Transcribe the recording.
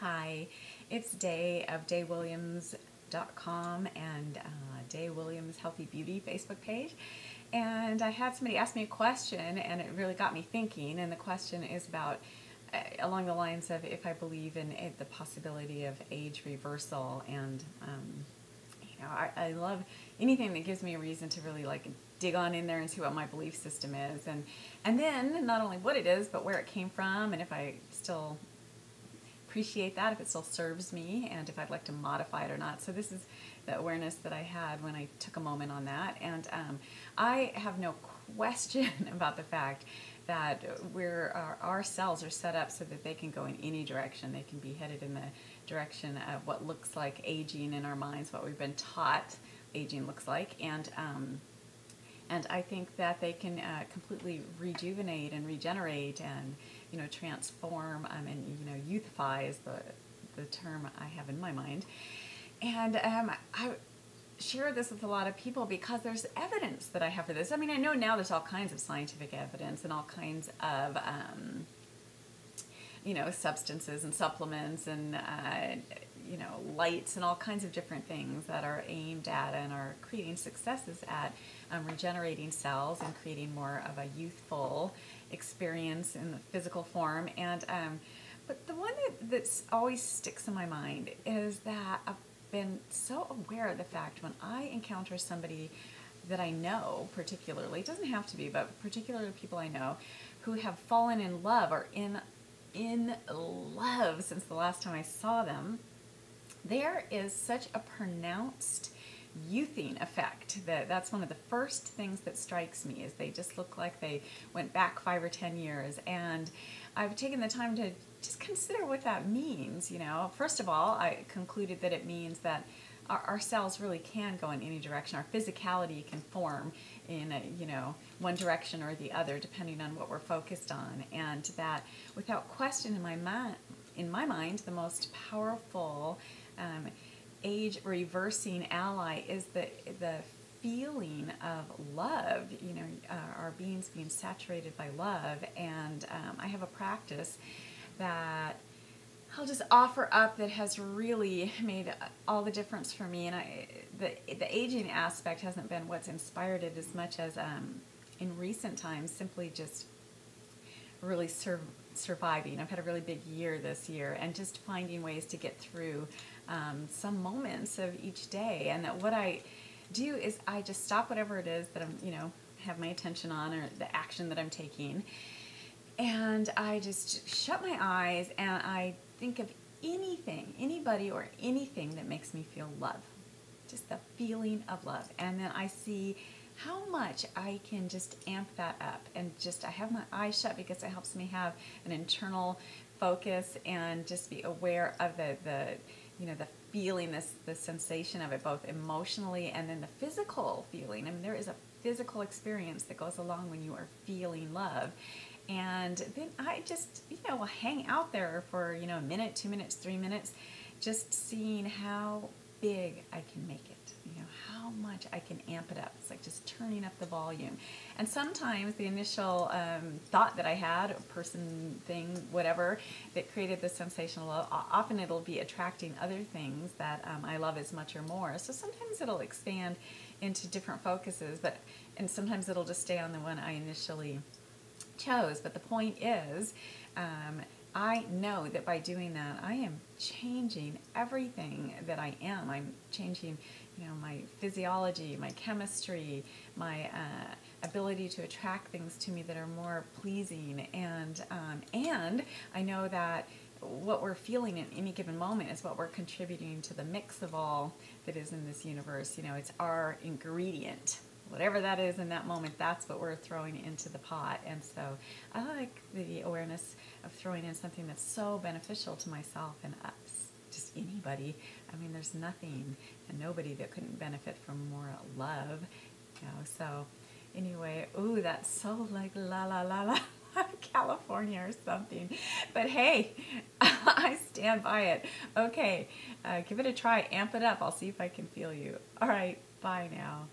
Hi, it's Day of daywilliams.com and Day Williams Healthy Beauty Facebook page. And I had somebody ask me a question, and it really got me thinking. And the question is about along the lines of if I believe in the possibility of age reversal. And I love anything that gives me a reason to really dig on in there and see what my belief system is, and then not only what it is, but where it came from, and if I still appreciate that, if it still serves me, and if I'd like to modify it or not. So this is the awareness that I had when I took a moment on that. And I have no question about the fact that our cells are set up so that they can go in any direction. They can be headed in the direction of what looks like aging in our minds, what we've been taught aging looks like, and I think that they can completely rejuvenate and regenerate and transform and youthify is the term I have in my mind. And I share this with a lot of people because there's evidence that I have for this. I mean, I know now there's all kinds of scientific evidence and all kinds of substances and supplements and lights and all kinds of different things that are aimed at and are creating successes at regenerating cells and creating more of a youthful experience in the physical form. And but the one that's always sticks in my mind is that I've been so aware of the fact when I encounter somebody that I know particularly, it doesn't have to be, but particularly people I know who have fallen in love or in love since the last time I saw them, there is such a pronounced youthing effect that's one of the first things that strikes me is they just look like they went back 5 or 10 years. And I've taken the time to just consider what that means. First of all, I concluded that it means that our cells really can go in any direction. Our physicality can form in one direction or the other depending on what we're focused on, and that without question in my mind the most powerful age reversing ally is the feeling of love, our beings being saturated by love. And I have a practice that I'll just offer up that has really made all the difference for me. And the aging aspect hasn't been what's inspired it as much as in recent times simply just really surviving. I've had a really big year this year, and just finding ways to get through some moments of each day. And that what I do is I just stop whatever it is that I'm, have my attention on, or the action that I'm taking, and I just shut my eyes and I think of anything, anybody, or anything that makes me feel love, just the feeling of love. And then I see how much I can just amp that up, and just I have my eyes shut because it helps me have an internal focus and just be aware of the feeling, the sensation of it, both emotionally and then the physical feeling. I mean, there is a physical experience that goes along when you are feeling love. And then I just will hang out there for a minute, 2 minutes, 3 minutes, just seeing how big I can make it, how much I can amp it up. It's like just turning up the volume. And sometimes the initial thought that I had, person, thing, whatever, that created the sensation of love, often it'll be attracting other things that I love as much or more. So sometimes it'll expand into different focuses, and sometimes it'll just stay on the one I initially chose. But the point is, I know that by doing that, I am changing everything that I am. I'm changing, my physiology, my chemistry, my ability to attract things to me that are more pleasing. And I know that what we're feeling in any given moment is what we're contributing to the mix of all that is in this universe. It's our ingredient. Whatever that is in that moment, that's what we're throwing into the pot. And so I like the awareness of throwing in something that's so beneficial to myself and us, just anybody. I mean, there's nothing and nobody that couldn't benefit from more love. So anyway, ooh, that's so like la la la la. California or something. But hey, I stand by it. Okay, give it a try. Amp it up. I'll see if I can feel you. All right, bye now.